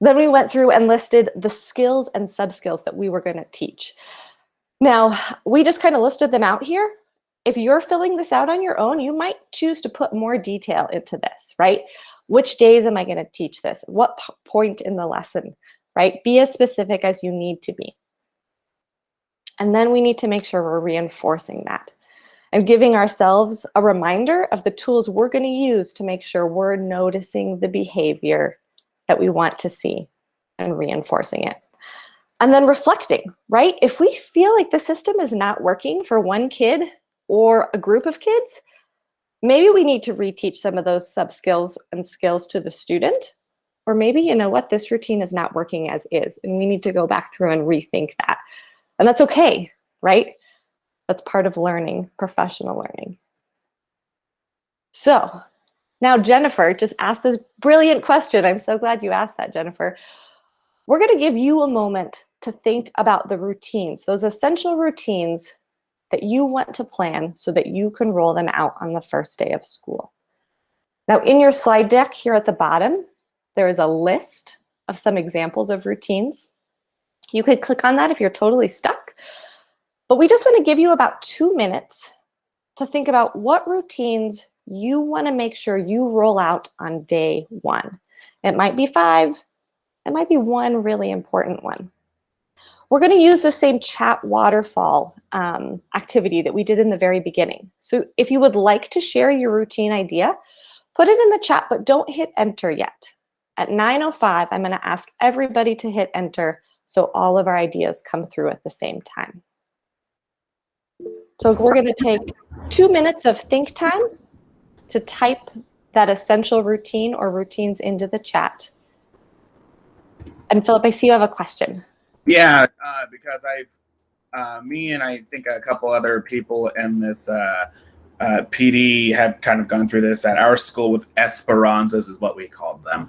Speaker 1: Then we went through and listed the skills and sub-skills that we were going to teach. Now, we just kind of listed them out here. If you're filling this out on your own, you might choose to put more detail into this, right? Which days am I going to teach this? What point in the lesson, right? Be as specific as you need to be. And then we need to make sure we're reinforcing that and giving ourselves a reminder of the tools we're going to use to make sure we're noticing the behavior that we want to see and reinforcing it. And then reflecting, right? If we feel like the system is not working for one kid or a group of kids, maybe we need to reteach some of those sub-skills and skills to the student,
Speaker 10: or maybe, you know what, this routine is not working as is, and we need to go back through and rethink that. And that's okay, right? That's part of learning, professional learning. So now Jennifer just asked this brilliant question. I'm so glad you asked that, Jennifer. We're going to give you a moment to think about the routines, those essential routines that you want to plan so that you can roll them out on the first day of school. Now, in your slide deck here at the bottom, there is a list of some examples of routines. You could click on that if you're totally stuck, but we just want to give you about 2 minutes to think about what routines you want to make sure you roll out on day 1. It might be 5, it might be one really important one. We're going to use the same chat waterfall activity that we did in the very beginning. So if you would like to share your routine idea, put it in the chat, but don't hit enter yet. At 9:05, I'm going to ask everybody to hit enter so all of our ideas come through at the same time. So we're going to take 2 minutes of think time to type that essential routine or routines into the chat. And Philip, I see you have a question.
Speaker 3: Yeah, because me and I think a couple other people in this PD have kind of gone through this at our school with Esperanzas is what we called them.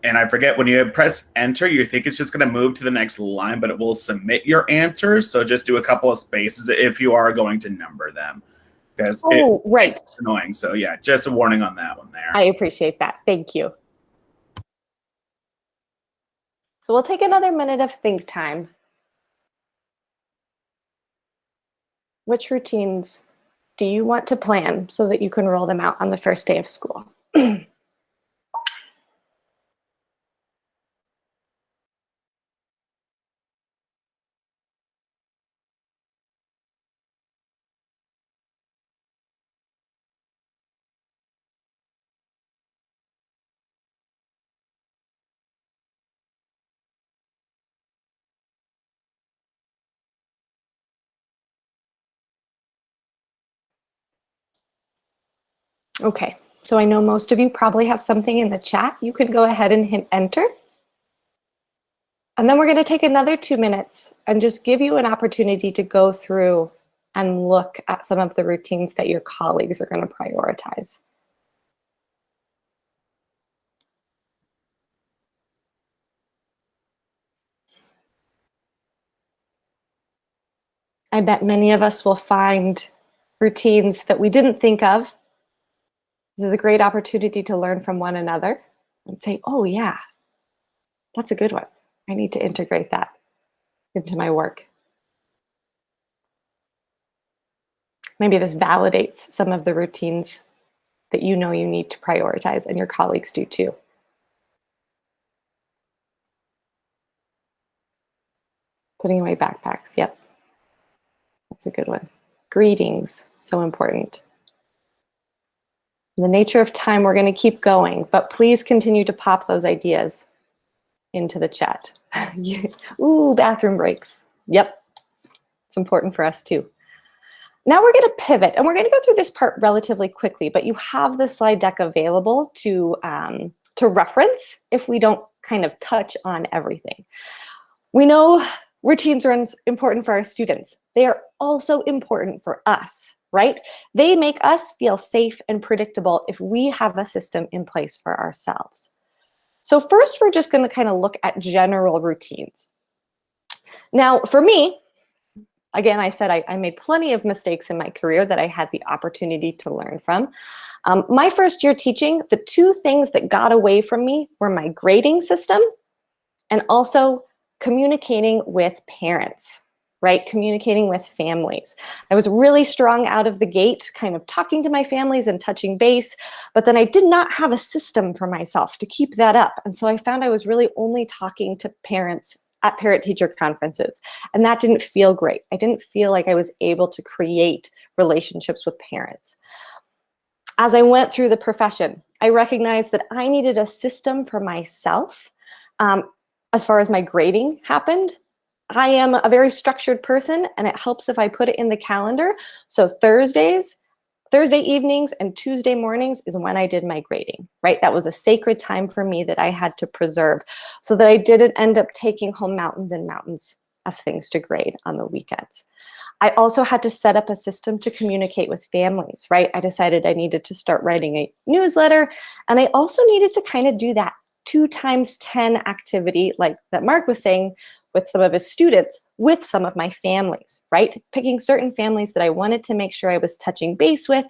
Speaker 3: And I forget, when you press enter, you think it's just going to move to the next line, but it will submit your answers. So just do a couple of spaces if you are going to number them. Because
Speaker 10: right.
Speaker 3: It's annoying. So yeah, just a warning on that one there.
Speaker 10: I appreciate that. Thank you. So we'll take another minute of think time. Which routines do you want to plan so that you can roll them out on the first day of school? Okay, so I know most of you probably have something in the chat. You can go ahead and hit enter. And then we're going to take another 2 minutes and just give you an opportunity to go through and look at some of the routines that your colleagues are going to prioritize. I bet many of us will find routines that we didn't think of. This is a great opportunity to learn from one another and say, oh yeah, that's a good one. I need to integrate that into my work. Maybe this validates some of the routines that you know you need to prioritize, and your colleagues do too. Putting away backpacks, yep. That's a good one. Greetings, so important. In the nature of time, we're going to keep going, but please continue to pop those ideas into the chat. Ooh, bathroom breaks. Yep, it's important for us too. Now we're going to pivot, and we're going to go through this part relatively quickly, but you have the slide deck available to reference if we don't kind of touch on everything. We know routines are important for our students. They are also important for us, right? They make us feel safe and predictable if we have a system in place for ourselves. So first, we're just going to kind of look at general routines. Now, for me, again, I said I made plenty of mistakes in my career that I had the opportunity to learn from. My first year teaching, the 2 things that got away from me were my grading system and also communicating with parents, right? Communicating with families. I was really strong out of the gate, kind of talking to my families and touching base, but then I did not have a system for myself to keep that up. And so I found I was really only talking to parents at parent-teacher conferences, and that didn't feel great. I didn't feel like I was able to create relationships with parents. As I went through the profession, I recognized that I needed a system for myself. As far as my grading happened, I am a very structured person, and it helps if I put it in the calendar. So Thursdays, Thursday evenings and Tuesday mornings is when I did my grading, right? That was a sacred time for me that I had to preserve so that I didn't end up taking home mountains and mountains of things to grade on the weekends. I also had to set up a system to communicate with families, right? I decided I needed to start writing a newsletter, and I also needed to kind of do that 2 times 10 activity, like that Mark was saying, with some of his students, with some of my families, right? Picking certain families that I wanted to make sure I was touching base with,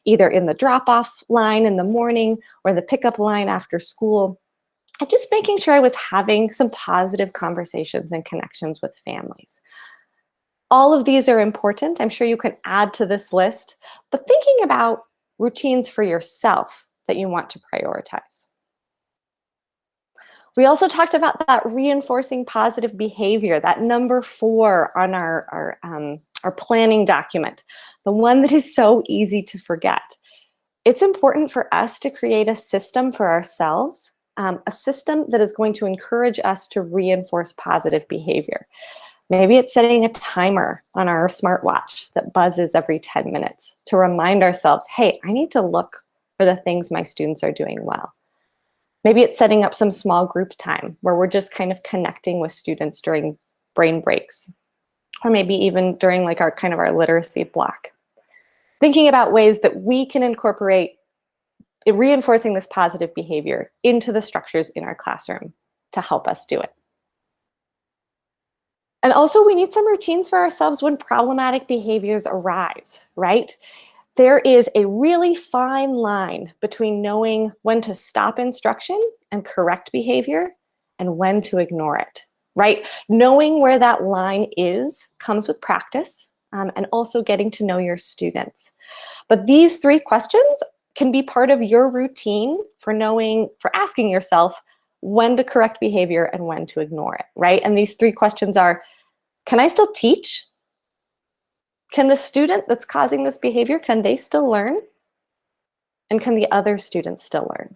Speaker 10: either in the drop-off line in the morning or the pickup line after school, and just making sure I was having some positive conversations and connections with families. All of these are important. I'm sure you can add to this list, but thinking about routines for yourself that you want to prioritize. We also talked about that reinforcing positive behavior, that number 4 on our planning document, the one that is so easy to forget. It's important for us to create a system for ourselves, a system that is going to encourage us to reinforce positive behavior. Maybe it's setting a timer on our smartwatch that buzzes every 10 minutes to remind ourselves, hey, I need to look for the things my students are doing well. Maybe it's setting up some small group time where we're just kind of connecting with students during brain breaks, or maybe even during like our literacy block. Thinking about ways that we can incorporate reinforcing this positive behavior into the structures in our classroom to help us do it. And also we need some routines for ourselves when problematic behaviors arise, right? There is a really fine line between knowing when to stop instruction and correct behavior and when to ignore it, right? Knowing where that line is comes with practice and also getting to know your students. But these 3 questions can be part of your routine for asking yourself when to correct behavior and when to ignore it, right? And these 3 questions are, can I still teach? Can the student that's causing this behavior, can they still learn? And can the other students still learn?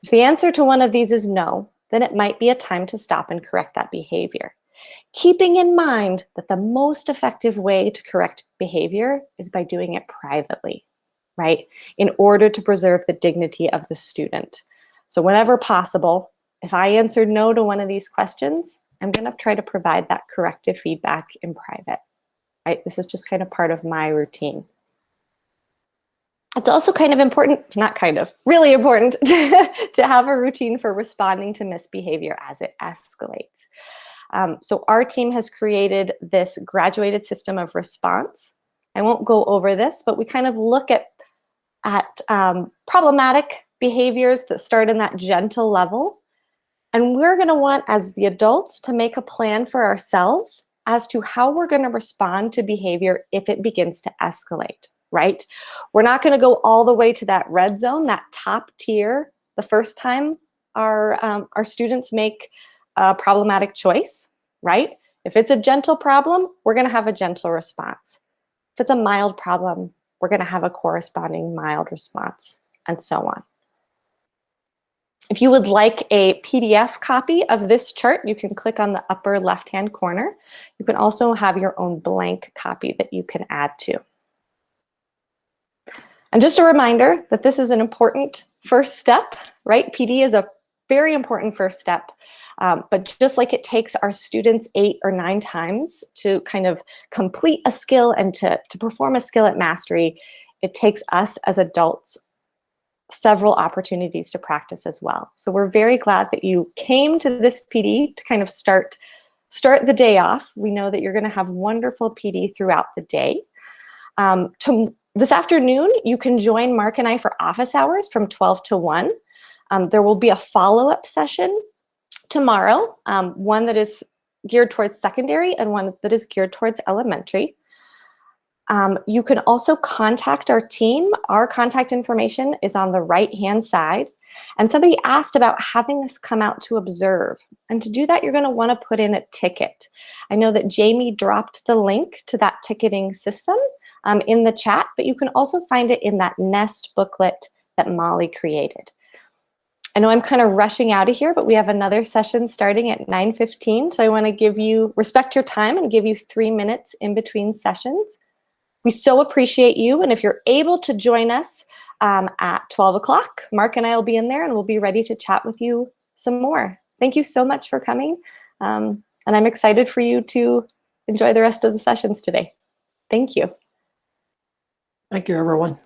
Speaker 10: If the answer to one of these is no, then it might be a time to stop and correct that behavior. Keeping in mind that the most effective way to correct behavior is by doing it privately, right? In order to preserve the dignity of the student. So whenever possible, if I answered no to one of these questions, I'm going to try to provide that corrective feedback in private. Right? This is just kind of part of my routine. It's also kind of important, really important to have a routine for responding to misbehavior as it escalates. So our team has created this graduated system of response. I won't go over this, but we kind of look at problematic behaviors that start in that gentle level. And we're going to want, as the adults, to make a plan for ourselves as to how we're going to respond to behavior if it begins to escalate, right? We're not going to go all the way to that red zone, that top tier, the first time our students make a problematic choice, right? If it's a gentle problem, we're going to have a gentle response. If it's a mild problem, we're going to have a corresponding mild response, and so on. If you would like a PDF copy of this chart, you can click on the upper left-hand corner. You can also have your own blank copy that you can add to. And just a reminder that this is an important first step, right? PD is a very important first step, but just like it takes our students 8 or 9 times to kind of complete a skill and to perform a skill at mastery, it takes us as adults several opportunities to practice as well. So we're very glad that you came to this PD to kind of start the day off. We know that you're going to have wonderful PD throughout the day. This afternoon, you can join Mark and I for office hours from 12 to 1. There will be a follow-up session tomorrow, one that is geared towards secondary and one that is geared towards elementary. You can also contact our team. Our contact information is on the right-hand side. And somebody asked about having us come out to observe. And to do that, you're going to want to put in a ticket. I know that Jamie dropped the link to that ticketing system in the chat, but you can also find it in that Nest booklet that Molly created. I know I'm kind of rushing out of here, but we have another session starting at 9:15. So I want to respect your time and give you 3 minutes in between sessions. We so appreciate you. And if you're able to join us at 12 o'clock, Mark and I will be in there and we'll be ready to chat with you some more. Thank you so much for coming. And I'm excited for you to enjoy the rest of the sessions today. Thank you.
Speaker 8: Thank you, everyone.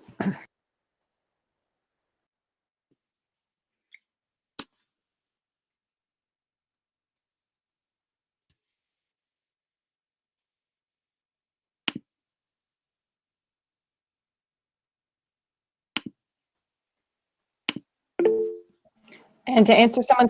Speaker 1: And to answer someone's